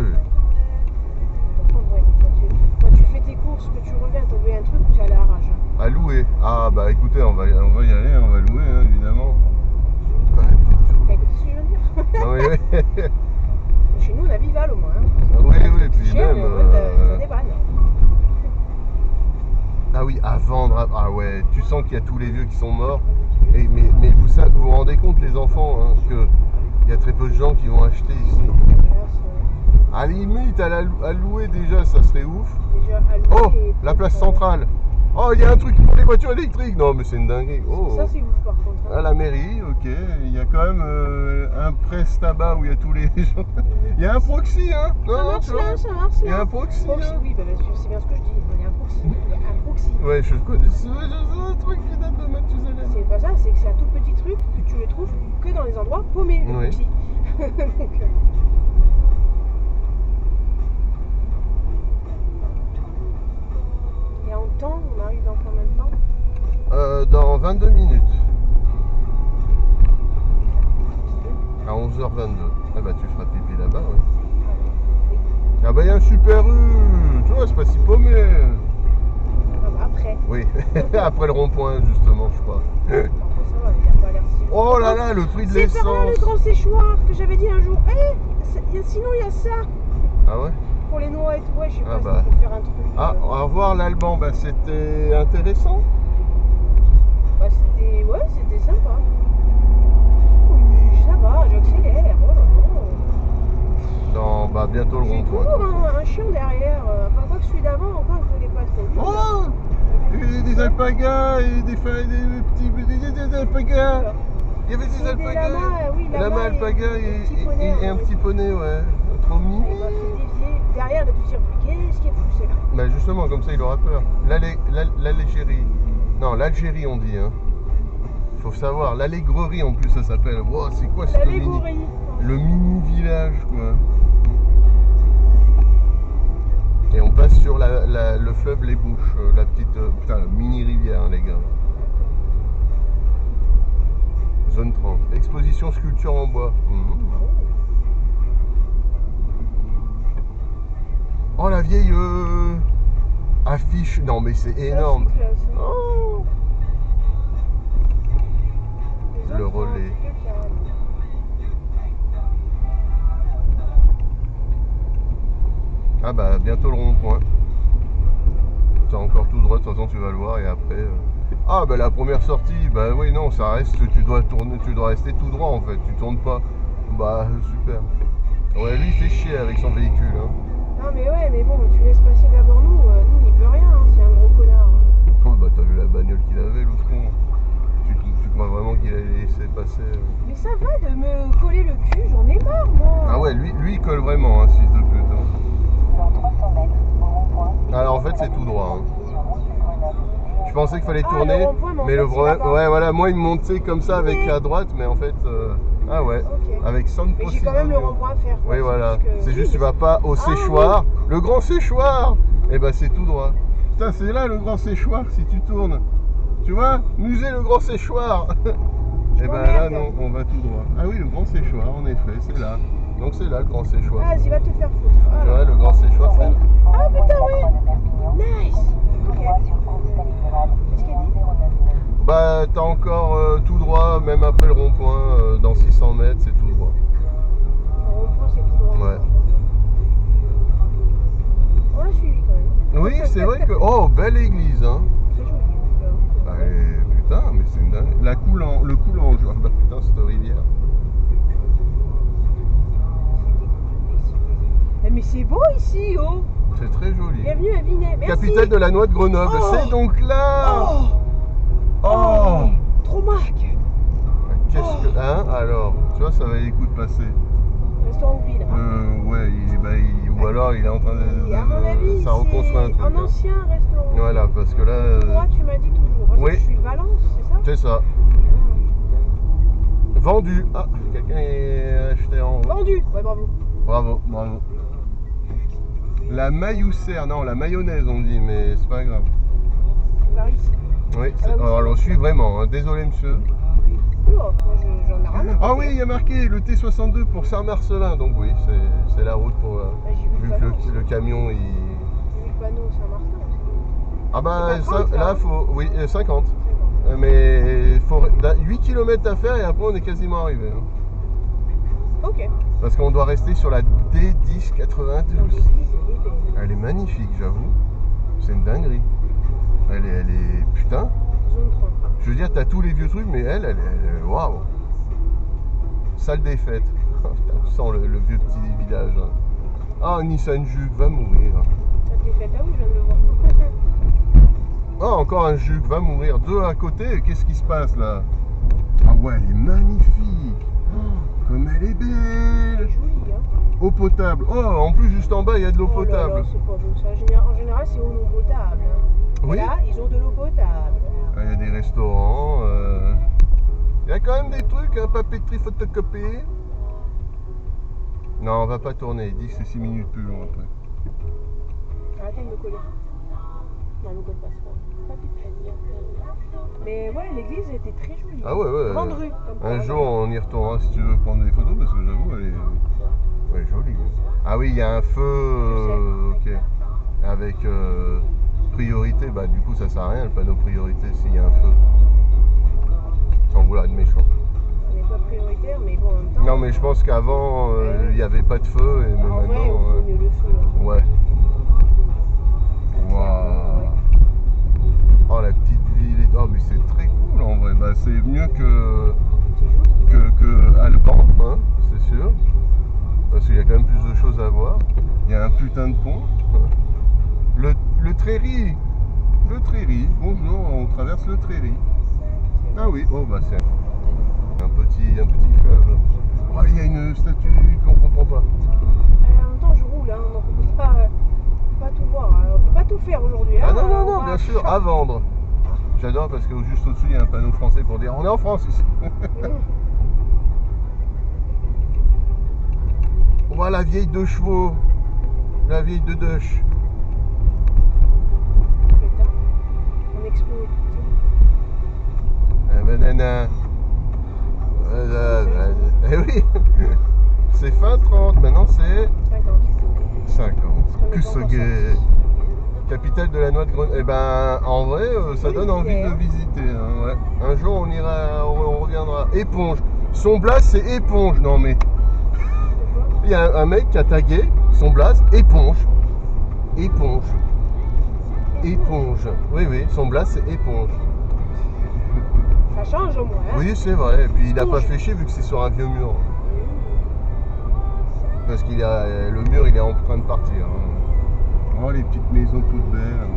Ouais, quand tu fais tes courses, que tu reviens, t'as oublié un truc, tu es allé à la rage. À louer. Ah bah écoutez, on va y aller, on va louer, hein, évidemment. Bah, T'as écouté ce que je viens de dire? non, oui. Chez nous, on a Vival au moins. Hein. Ah oui, oui, puis Cher, même. mais ouais, ça débanne. Ah oui, à vendre. Ah ouais, tu sens qu'il y a tous les vieux qui sont morts. Et, mais vous vous rendez compte, les enfants, hein, qu'il y a très peu de gens qui vont acheter ici. Là, À la limite, à louer déjà, ça serait ouf. Déjà, à louer Oh, et la peut-être, place centrale. Oh, il y a un truc pour les voitures électriques. Non, mais c'est une dinguerie. Oh. Ça, c'est ouf par contre. Hein. À la mairie, ok. Il y a quand même un presse tabac où il y a tous les gens. Il y a un proxy, hein. Ça Non, marche tu vois. là, ça marche Il y a là. un proxy, Proxy, hein. oui, bah, c'est bien ce que je dis. Il y a un proxy. Il y a un proxy. Ouais, je connais ça. Un truc qui date de Mathusalem. C'est pas ça, c'est que c'est un tout petit truc que tu le trouves que dans les endroits paumés, le Oui. proxy. Donc, et en temps, on arrive dans combien de temps? Dans 22 minutes. À 11h22. Ah bah tu feras pipi là-bas, ouais. Ah bah il y a un super U. Tu vois, c'est pas si paumé. Ah bah après. Oui, après le rond-point justement, je crois. Par contre, ça va, il a pas l'air si. Oh là là, le prix de C'est par là le l'essence. grand séchoir que j'avais dit un jour. Sinon il y a ça. Ah ouais. Pour les noix et tout, ouais, je sais Ah pas, bah. si pour faire un truc. Ah, au revoir l'Alban, bah c'était intéressant. Bah c'était. Ouais, c'était sympa. Oui, ça va, j'accélère. Oh là là. Non, bah bientôt le J'ai rond-point. toujours un chien derrière. Pas quoi que celui d'avant, encore il voulait pas trop. Oh, des alpagas et des petits des alpagas. Il y avait des C'est des alpagas. lamas, oui, Lama, lamas alpaga et un petit poney, ouais. Trop Il mignon. m'a fait dévier. Derrière, il a dû se dire qu'est-ce qui est poussé là? Bah justement, comme ça il aura peur. L'Algérie. Non, l'Algérie on dit, hein. Faut savoir, l'allégrerie en plus ça s'appelle. Wow, c'est quoi ce mini... L'allégorie. Le mini village quoi. Et on passe sur le fleuve Les Bouches, la petite putain, mini rivière, hein, les gars. Zone 30. Exposition sculpture en bois. Oh la vieille affiche. Non mais c'est énorme. Ça, c'est classe. Oh. Les Le autres, relais. c'est que carrément. Ah bah bientôt le rond-point. T'as encore tout droit, de toute façon tu vas le voir et après. Ah bah la première sortie, bah oui non, ça reste, tu dois tourner, tu dois rester tout droit en fait, tu tournes pas. Bah super. Ouais lui il fait chier avec son véhicule. Hein. Non mais ouais, mais bon, tu laisses passer d'abord nous on n'y peut rien, hein, c'est un gros connard. Oh bah t'as vu la bagnole qu'il avait l'autre con. Tu crois vraiment qu'il allait laisser passer. Mais ça va de me coller le cul, j'en ai marre moi. Ah ouais lui il colle vraiment, hein, ce fils de pute. Hein. Dans 300 mètres, au rond-point. Alors en fait c'est tout droit. Hein. Je pensais qu'il fallait Ah, tourner, le rond-point, mais en mais fait, le c'est vrai, là-bas. ouais voilà, moi il me montait comme ça avec Mais- à droite, mais en fait, ah ouais, Ok. avec 100 Mais j'ai quand même le rond-point à faire. quoi. Oui voilà, que- c'est juste oui, tu vas pas au Ah, séchoir, le grand séchoir, et bah c'est tout droit. Putain c'est là le grand séchoir si tu tournes, tu vois, musée le grand séchoir. Et bah là m'emmerde. non, on va tout droit. Ah oui le grand séchoir en effet, c'est là, donc c'est là le grand séchoir. Vas-y, va te faire foutre. Tu Voilà. vois le grand séchoir c'est là. Ah putain, oui. Nice. Ok. Droit sur course Stalingrad. Qu'est-ce qu'elle dit 099. Bah t'as encore tout droit, même après le rond-point, dans 600 mètres c'est tout droit. Le rond-point, c'est tout droit. Ouais. On l'a suivi quand même. Oui, c'est vrai que. Oh, belle église, hein. C'est joli. donc, Bah, putain, mais c'est une dingue. Le coulange, ah, bah putain, cette rivière. Mais c'est beau ici, oh. C'est très joli. Bienvenue à Vinay. Merci. Capitale de la noix de Grenoble, Oh. c'est donc là. Oh. Oh. Trop Mac. Qu'est-ce que. Hein, alors, tu vois, ça va les coups de passer. Restaurant Ville. Ouais, ou alors il est en train Et à mon avis, ça reconstruit un truc. un hein. ancien restaurant. Voilà, parce que là. Toi, tu m'as dit toujours. Parce Oui. que je suis Valence, c'est ça? C'est ça. Vendu. Ah, quelqu'un est acheté en haut. Vendu. Ouais, bravo. Bravo, bravo. La mailloucère, non, la mayonnaise on dit, mais c'est pas grave. Par ici. Oui, Ah oui, alors c'est on bon. suit vraiment, hein. Désolé monsieur. Oh, moi, j'en ai rien à Ah foutre. oui, il y a marqué le T62 pour Saint-Marcelin, donc oui, c'est la route pour. Bah, j'ai vu Vu le que panneau. le camion il. J'ai vu le panneau Saint-Martin aussi. Ah bah C'est pas 30, ça, là, là hein. faut. Oui, 50. C'est bon. Mais faut 8 km à faire et après on est quasiment arrivé. Hein. Ok. Parce qu'on doit rester sur la D10 92. Donc, l'église, elle est belle. Elle est magnifique, j'avoue. C'est une dinguerie. Elle est. Putain. Zone 30. Je veux dire, t'as tous les vieux trucs, mais elle est. Waouh! Salle des fêtes. Putain, tu sens le vieux petit village. Hein. Ah, Nissan Juke va mourir. Ça te l'est fait là où je viens de le voir. Ah, encore un Juke va mourir. Deux à côté, qu'est-ce qui se passe là? Ah ouais, elle est magnifique. Oh, comme elle est belle. C'est joli, hein. Eau potable. Oh, en plus, juste en bas, il y a de l'eau Oh là là, potable. c'est pas beau ça. En général, c'est eau non potable. Hein. Oui. Et là, ils ont de l'eau potable. Ah, il y a des restaurants. Il y a quand même des trucs, hein, papeterie photocopie. Non, on va pas tourner. Il dit que c'est 6 minutes plus long après. Arrêtez de me coller. Non, me colle pas, c'est pas grave. Mais ouais, l'église était très jolie. Ah ouais, ouais. Grande rue. Comme par Un hasard. jour, on y retournera si tu veux prendre des photos parce que j'avoue, elle est jolie. Ah oui, il y a un feu. Ok. Avec priorité, bah du coup, ça sert à rien le panneau priorité s'il y a un feu. Sans vouloir être méchant. On n'est pas prioritaire, mais bon, en même temps. Non, mais je pense qu'avant, il n'y avait pas de feu et mais En vrai, maintenant. on vaut mieux le feu. Là. Ouais. Waouh. Oh, la petite ville. Oh, mais c'est très cool en vrai. Bah, c'est mieux que Alban, hein, c'est sûr. Parce qu'il y a quand même plus de choses à voir. Il y a un putain de pont. Le Tréry. Le Tréry. Bonjour, on traverse le Tréry. Ah oui, oh bah c'est un petit fleuve. Oh, il y a une statue qu'on comprend pas. En même temps, je roule, hein, donc on peut pas tout voir. Hein. On peut pas tout faire aujourd'hui. Hein. Ah non, non, non, On bien va- sûr, à vendre. J'adore parce que juste au-dessus, il y a un panneau français pour dire on est en France ici. On voit la vieille 2 chevaux. La vieille de Dush. Putain, on explose. Un banana. Eh oui. C'est fin 30, maintenant c'est 50. 50. Que ce gay. Capitale de la noix de Grenoble. Eh ben, en vrai, ça donne envie de visiter. Hein, ouais. Un jour, on ira, on reviendra. Éponge. Son blast, c'est éponge. Non, mais il y a un mec qui a tagué son blast éponge. Éponge. Éponge. Oui, oui, son blast, c'est éponge. Ça change au moins. Hein. Oui, c'est vrai. Et puis, il n'a pas fait chier vu que c'est sur un vieux mur. Parce qu'il a le mur, il est en train de partir. Hein. Oh, les petites maisons toutes belles.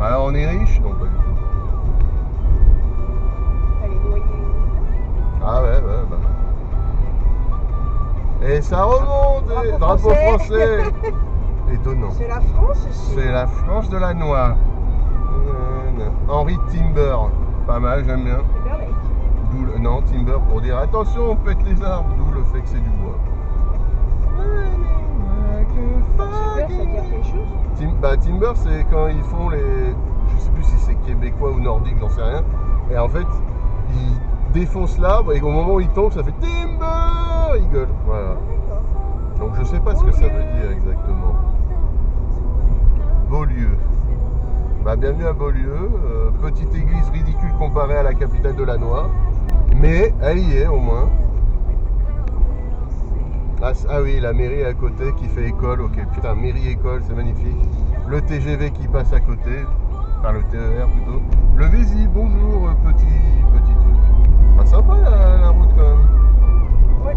Alors, on est riche? Non, pas du tout. Elle est noyée. Ah ouais, ouais, bah. Et ça remonte, Drapeau drapeau français. français. Étonnant. C'est la France ici. C'est la France de la noix. Henry Timber. Pas mal, j'aime bien. Timberlake. Non, Timber pour dire attention, on pète les arbres. D'où le fait que c'est du bois. Timber, ça veut dire quelque chose? Timber, c'est quand ils font les. Je sais plus si c'est québécois ou nordique, j'en sais rien. Et en fait, ils défoncent l'arbre et au moment où il tombe, ça fait Timber. Ils gueulent. Voilà. Ah, d'accord. Donc je sais pas ce que ça veut dire exactement. Beaulieu. Bah, bienvenue à Beaulieu. Petite église ridicule comparée à la capitale de la noix. Mais elle y est au moins. Ah oui, la mairie est à côté qui fait école. Ok, putain, mairie-école, c'est magnifique. Le TGV qui passe à côté. Enfin, le TER plutôt. Le Vézy, bonjour, petit truc. Ah, sympa la route quand même. Ouais.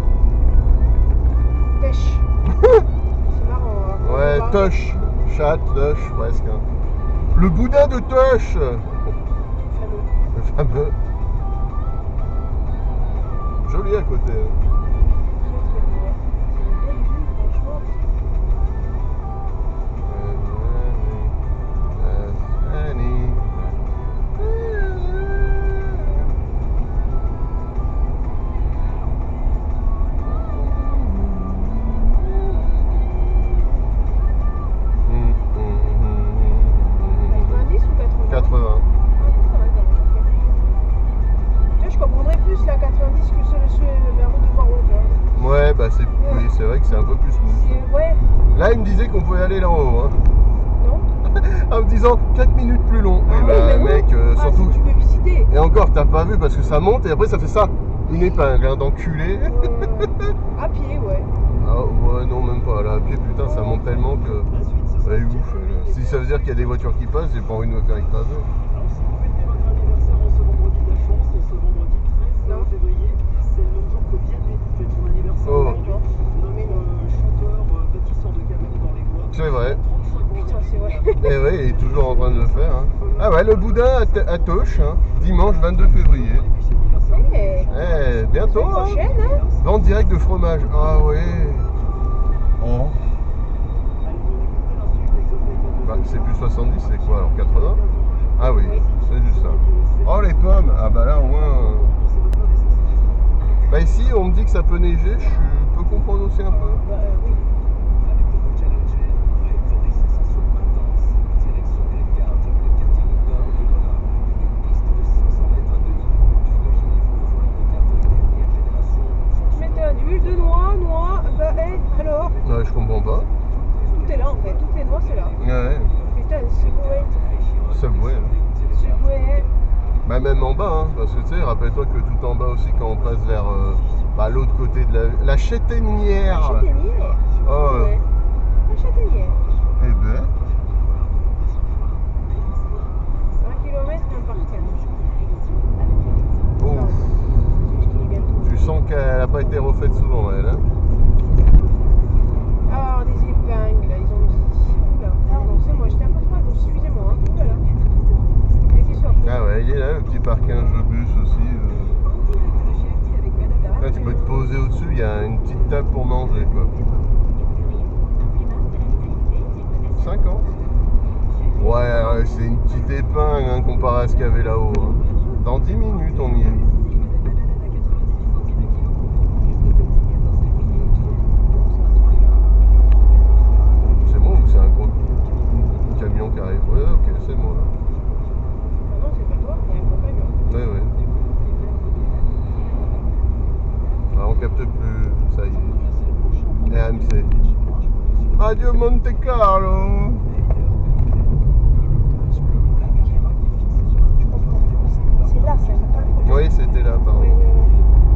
Pêche. C'est marrant. Hein, Ouais, Toche. Chat, Toche, presque. Hein. Le boudin de Toche. Fameux. Le fameux. Joli à côté. Hein. Très très beau. C'est une belle vue, franchement. Bah c'est vrai que c'est un peu plus smooth. Ouais. Là, il me disait qu'on pouvait aller là-haut. Hein. Non. En me disant 4 minutes plus long. Ah Et oui, bah, mais non. mec, surtout. Si tu peux visiter. Et encore, t'as pas vu parce que ça monte et après ça fait ça. Une épingle, hein, d'enculé. À pied, ouais. Ah ouais, non, même pas. Là, à pied, putain, ça monte tellement que. Ouais, ouf. Si ça veut dire qu'il y a des voitures qui passent, j'ai pas envie de me faire écraser. Alors, si vous fêtez votre anniversaire en ce vendredi de la chance, ce vendredi 13 février, c'est le même jour que Vianney fête son anniversaire Oh. aujourd'hui. Notre chanteur faire. Hein. Ah ouais, le boudin à Toch, hein, dimanche 22 février. Bientôt. Semaine prochaine, hein. Vente directe de fromage. Ah ouais. Oh. Bah, c'est plus 70, c'est quoi alors 80? Ah oui, c'est juste ça. Oh les pommes. Ah bah là au moins. Bah ici on me dit que ça peut neiger, je peux comprendre aussi un peu. Bah, oui. Huile de noix, bah alors Ouais, je comprends pas. tout est là en fait, toutes les noix c'est là. Ouais, Putain, Subway. Subway. Bah même en bas, hein, parce que tu sais, rappelle-toi que tout en bas aussi, quand on passe vers l'autre côté de la châtaignière. La châtaignière. Oh, Ouais. La châtaignière. eh ben, 1 km, un parking. oh, Non, c'est ce qui est bientôt. tu sens qu'elle n'a pas été refaite souvent, elle. Hein. Ah, des épingles, là, ils ont mis. Oula, pardon, c'est moi, j'étais un peu trop. Excusez-moi, hein. Oula. J'étais surpris. Ah ouais, il est là, le petit parking de bus aussi. Là, tu peux te poser au-dessus, il y a une petite table pour manger, quoi. 50. Ouais, c'est une petite épingle hein, comparé à ce qu'il y avait là-haut. Hein. Dans 10 minutes, on y est. C'est moi ou c'est un gros camion qui arrive? Ouais, ok, c'est moi. Ah non, c'est pas toi, il y a un gros camion. Ouais, ouais. Ah, on capte plus, ça y est. RMC. Adieu Monte Carlo. C'est là, ça, c'est pas le premier. Oui, c'était là, pardon. Ouais.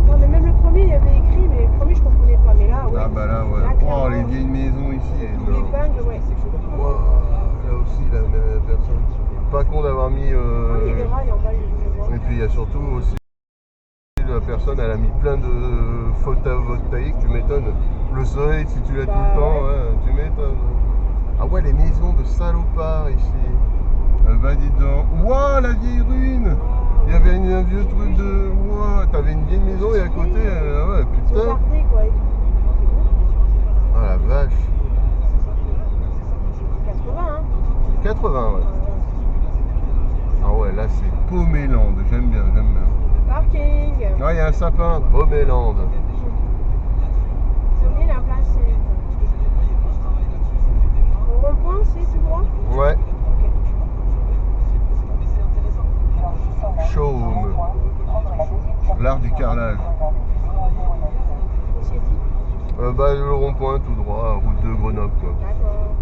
Non, mais même le premier, il y avait écrit, mais le premier, je comprenais pas. Mais là, ouais. Ah bah là, ouais. Là, Oh, clairement, les vieilles maisons ici. Pour l'épingle, ouais, c'est chaud. Wow, là aussi, la même personne. Pas con d'avoir mis... Il y a des rails en bas, je vois. Et puis il y a surtout aussi la personne, elle a mis plein de photovoltaïques, tu m'étonnes. Le soleil, si tu l'as tout le temps, ouais, tu m'étonnes. Ah ouais, les maisons de salopards ici. Bah dis donc. Ouah, la vieille ruine. Il y avait un vieux truc de... Ouah, t'avais une vieille maison et à côté, ouais, Ils ont putain. gardé, quoi, et tout. Ah la vache. 80, hein. 80, ouais. Ah ouais, là c'est Pomélande, j'aime bien, j'aime bien. Parking. Ah, il y a un sapin, Pomélande. Premier, la place, c'est. Au rond-point, c'est tout droit. Ouais, Dans 600 Chaume. prendre la deuxième L'art du carrelage. On s'est dit. Bah le rond-point tout droit, route de Grenoble quoi. D'accord.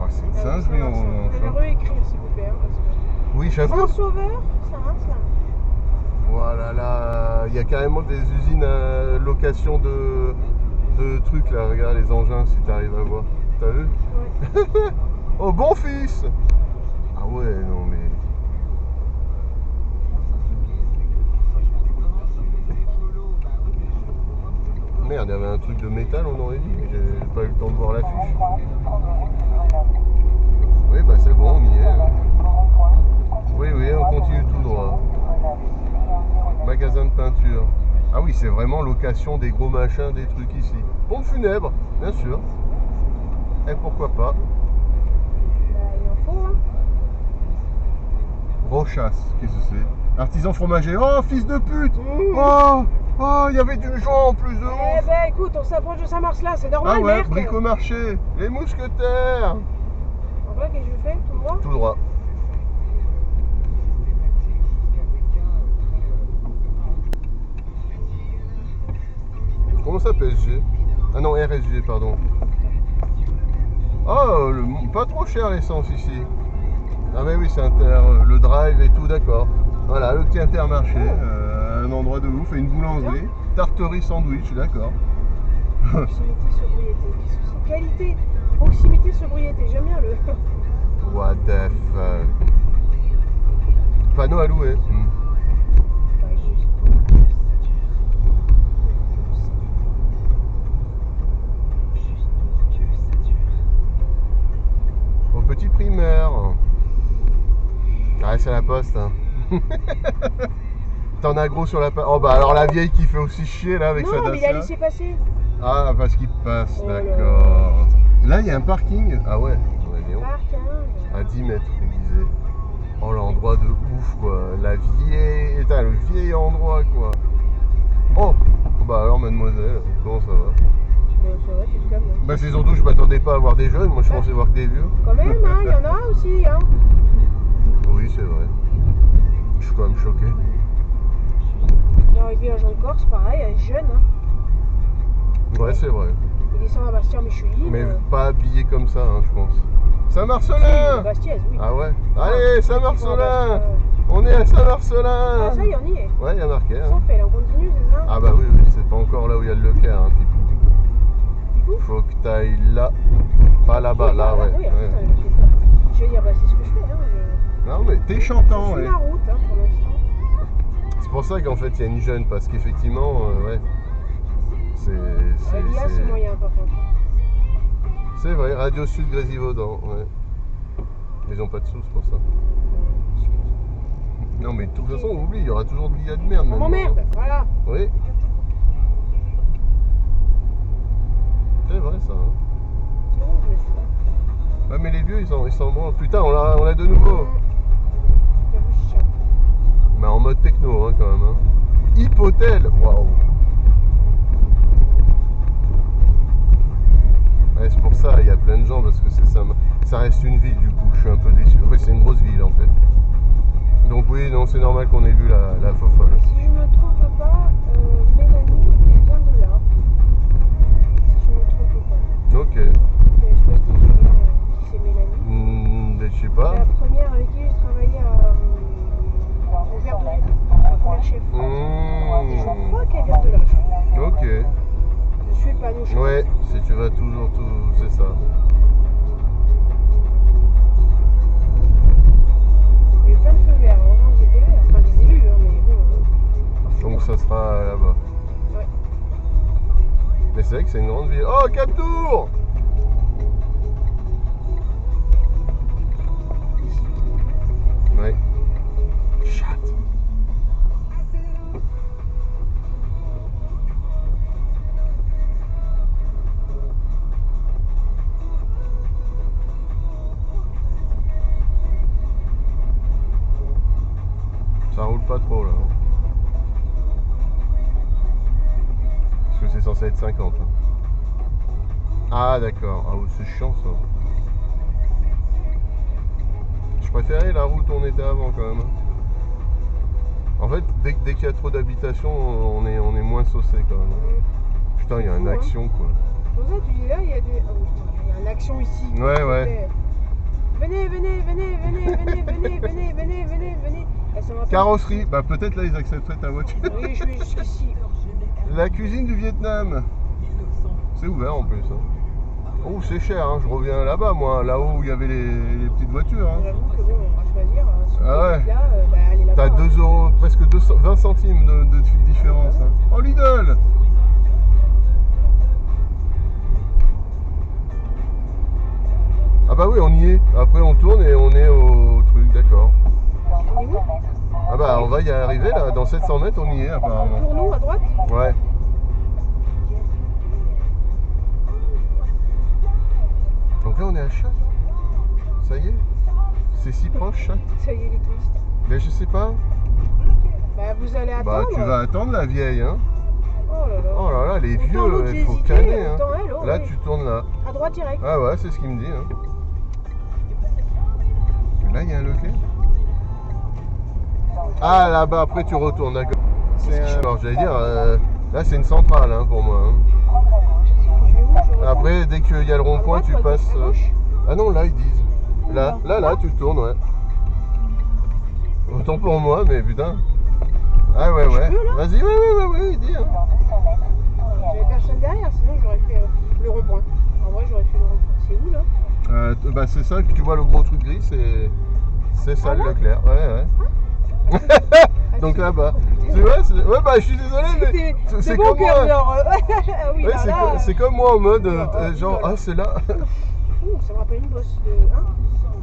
Ah, c'est une singerie en Vous revanche. pouvez Hein. réécrire, s'il vous plaît. Hein, parce que... Oui, j'avoue. Saint-Sauveur, ça reste là. Voilà, là, il y a carrément des usines à location de trucs là. Regarde les engins si t'arrives à voir. T'as vu? Ouais. Oh bon fils. Ah ouais, non mais... Merde, il y avait un truc de métal, on aurait dit, mais j'ai pas eu le temps de voir l'affiche. Oui, bah c'est bon, on y est. Oui, oui, on continue tout droit. Magasin de peinture. Ah oui, c'est vraiment location des gros machins, des trucs ici. Pompe funèbre, bien sûr. Et pourquoi pas. Bah, il en faut, hein. Rochasse, qu'est-ce que c'est? Artisan fromager. Oh, fils de pute! Oh! Oh, il y avait du joint en plus de Eh ouf! ben, écoute, on s'approche de Saint-Mars-là, c'est normal, Ah ouais, merde. bricomarché! Les mousquetaires! En vrai, qu'est-ce que je fais? Tout droit? Tout droit. Comment ça PSG? Ah non, RSG, pardon. Oh, pas trop cher l'essence ici. Ah mais oui, c'est le drive et tout, d'accord. Voilà, le petit Intermarché, un endroit de ouf, et une boulangerie, tarterie sandwich, d'accord. Proximité, sobriété. Qualité, proximité, sobriété. J'aime bien le. What the fuck. Panneau à louer. Au petit primaire. c'est la poste. Hein. T'en as gros sur la poste. Oh bah alors la vieille qui fait aussi chier là avec sa Non, mais il a Dacia. laissé passer. Ah, parce qu'il passe, Oh là d'accord. Là, il y a un parking. Ah ouais, dis donc. Parking. À 10 mètres, il disait. Oh, l'endroit de ouf, quoi. Le vieil endroit, quoi. Oh, bah alors, mademoiselle, comment ça va? Bon, ça va, tu te calmes. Hein. Bah, c'est surtout, je m'attendais pas à voir des jeunes. Moi, je pensais voir que des vieux. Quand même, hein, il y en a aussi. Hein. Oui, c'est vrai. Je suis quand même choqué. Dans les villages en Corse, pareil, un jeune. Hein. Ouais, c'est vrai. Il descend à Bastia-Micheline. Mais pas habillé comme ça, hein, je pense. Saint-Marcelin! Si, Bastiaise, oui. Ah ouais? Allez, Saint-Marcelin! Bastia. On est à Saint-Marcelin! Ah, ça y est, on y est. Ouais, il y a marqué. Ils sont Hein. faits, là, on continue, c'est ça? Ah bah oui, c'est pas encore là où il y a le Leclerc, hein, Pipou. Pipou? Faut que t'ailles là, pas là-bas, Oui, là, voilà, ouais. oui, Ouais. attends, je vais dire, bah, c'est ce que je fais. Hein. Non mais t'es Je chantant, suis ouais. ma route, hein, pour l'instant. C'est pour ça qu'en fait il y a une jeune, parce qu'effectivement, ouais. L'IA, c'est moyen, par contre. C'est vrai, Radio Sud Grésivaudan, ouais. Ils ont pas de sous c'est pour ça. Non mais de toute façon, oublie, il y aura toujours de l'IA de merde On maintenant. m'emmerde, voilà. Oui. C'est vrai ça. Hein. C'est bon, je me suis là. Ouais mais les vieux ils s'en branlent. Putain on l'a de nouveau. J'avoue, je tiens. Mais en mode techno hein, quand même. Hein. Hypotel, waouh. Ouais, c'est pour ça, il y a plein de gens parce que ça reste une ville du coup. Je suis un peu déçu. En fait, c'est une grosse ville en fait. Donc oui, non, c'est normal qu'on ait vu la fofolle. Si je me trompe pas, Mélanie, elle vient de là. Si je me trompe pas. Ok. Je sais pas si tu sais qui c'est Mélanie. Je sais pas. La première avec qui j'ai travaillé au Verre de Lyon, la première chef. Je crois qu'elle vient de là. Je crois. Ok. Je suis le panneau chef. Ouais, si tu vas toujours tout, c'est ça. Il y a eu plein de feux verts, heureusement que j'étais vert. Enfin, je les ai lus, hein, mais bon. Donc ça sera là-bas. Ouais. Mais c'est vrai que c'est une grande ville. Oh, Cap Tour! Ouais. Chat. Ça roule pas trop là. Parce que c'est censé être 50. Hein. Ah d'accord. Ah c'est chiant ça. Je préférais la route où on était avant quand même. En fait, dès qu'il y a trop d'habitations, on est moins saucé quand même. Putain, il y a une action quoi. C'est pour ça que tu dis là, il y a des. Ah oui, putain, il y a une action ici. Ouais, ouais. Venez, venez, venez, venez, venez, venez, venez, venez, venez, venez. Ah, ça m'a fait- Carrosserie, bah peut-être là ils accepteraient ta voiture. Oui, je vais jusqu'ici. La cuisine du Vietnam. C'est ouvert en plus. Hein. Oh, c'est cher, hein. Je reviens là-bas, moi, là-haut où il y avait les petites voitures. Hein. J'avoue que bon, on va choisir. Ah ouais. Là, bah, allez là-bas. T'as 2 euros, presque 20 centimes de différence. Hein. Oh, Lidl! Ah bah oui, on y est. Après, on tourne et on est au truc, d'accord. On est où? Ah bah, on va y arriver là. Dans 700 mètres, on y est apparemment. Pour nous, à droite? Ouais. Donc là, on est à Chat. Ça y est. C'est si proche, Chat. Ça y est, les touristes. Mais je sais pas. Bah, vous allez attendre. Bah, tu vas attendre la vieille, hein. Oh là là. Oh là là, les Autant vieux, l'autre, il j'ai faut hésité, canner. Hein. autant elle, oh, Là, oui. tu tournes là. À droite direct. Ah ouais, c'est ce qu'il me dit. Hein. Là, il y a un Leclerc. Ah, là-bas, après, tu retournes, d'accord. Alors, j'allais dire, là, c'est une centrale hein, pour moi. Hein. Je vais où? Je retourne. Après, dès qu'il y a le À rond-point, droite tu ou à passes. gauche? Ah non, là, ils disent. Là, tu tournes, ouais. Autant pour moi, mais putain. Ah ouais, ouais. peux, là Vas-y, ouais, dis. Hein. J'avais personne derrière, sinon j'aurais fait le rond-point. En vrai, j'aurais fait le rond-point. C'est où là? Bah, c'est ça que tu vois le gros truc gris, c'est ça Ah, le là Leclerc. Ouais. Donc là-bas. Tu vois, ouais, bah, je suis désolé, mais C'est bon comme moi. cœur, genre. Ah oui, Ouais, là, c'est comme moi en mode genre, voilà. ah, c'est là. Ouh, ça me rappelle une bosse de. Hein?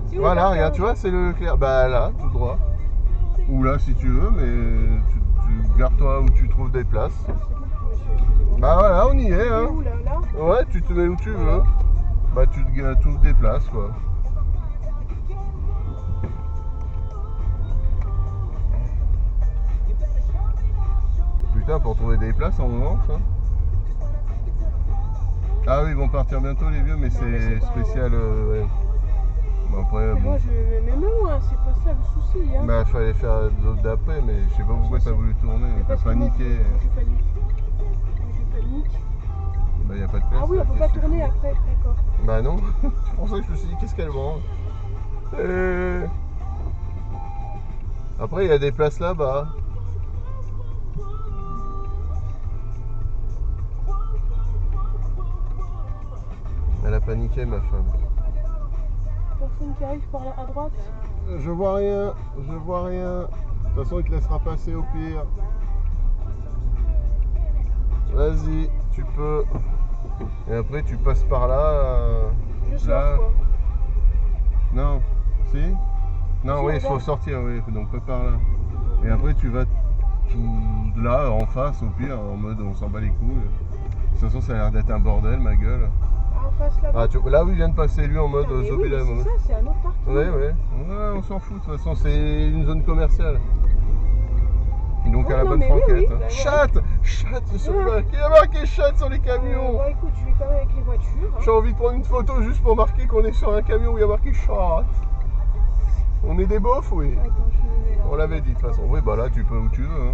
C'est où, Voilà, par regarde, terre, tu vois, c'est le Leclerc. Bah là, tout droit. Ou là si tu veux, mais tu garde-toi où tu trouves des places. C'est bon, monsieur, excusez-moi. Bah voilà, on y est, Et hein. où là, là? Ouais, tu te mets où tu veux. Bah tu te trouves des places, quoi. Putain, pour trouver des places en revanche, hein. Ah oui, ils vont partir bientôt les vieux, mais mais c'est c'est pas- spécial. Ouais. Bon, après, Mais bon. moi, même moi, c'est pas ça le souci. Hein. Bah fallait faire l'autre d'après, mais je sais pas pourquoi t'as voulu tourner, Mais t'as parce que moi, paniqué. je panique. Je panique. Bah y a pas de place. Ah oui, là, on peut pas qu'est-ce que tu tourner fous? après, d'accord. Bah non, c'est pour ça que je me suis dit qu'est-ce qu'elle branle. Après il y a des places là-bas. Elle a paniqué ma femme. Personne qui arrive par là à droite. Je vois rien, je vois rien. De toute façon il te laissera passer au pire. Vas-y, tu peux. Et après tu passes par là. Je sors là. quoi. Non, si? Non, Si, oui, il faut regarde. sortir, oui, donc pas par là. Et après tu vas tout là, en face, au pire, en mode on s'en bat les couilles. De toute façon, ça a l'air d'être un bordel, ma gueule. Ah, en face là-bas. Ah, là où il vient de passer, lui, en mode Putain, mais oui, mais Zobilamo. c'est ça, c'est un autre parking. Ouais, ouais. Ouais, on s'en fout, de toute façon, c'est une zone commerciale. Donc Ouais, à la non, bonne mais oui, franquette. oui, hein. bah, Chatte! Chatte sur Ouais. le... Il y a marqué chatte sur les camions! Bon, écoute, je vais quand même avec les voitures. Hein. J'ai envie de prendre une photo juste pour marquer qu'on est sur un camion où il y a marqué chatte. On est des beaufs, oui. Attends, je me mets là. On l'avait dit de toute façon. Oui, bah là, tu peux où tu veux. Hein.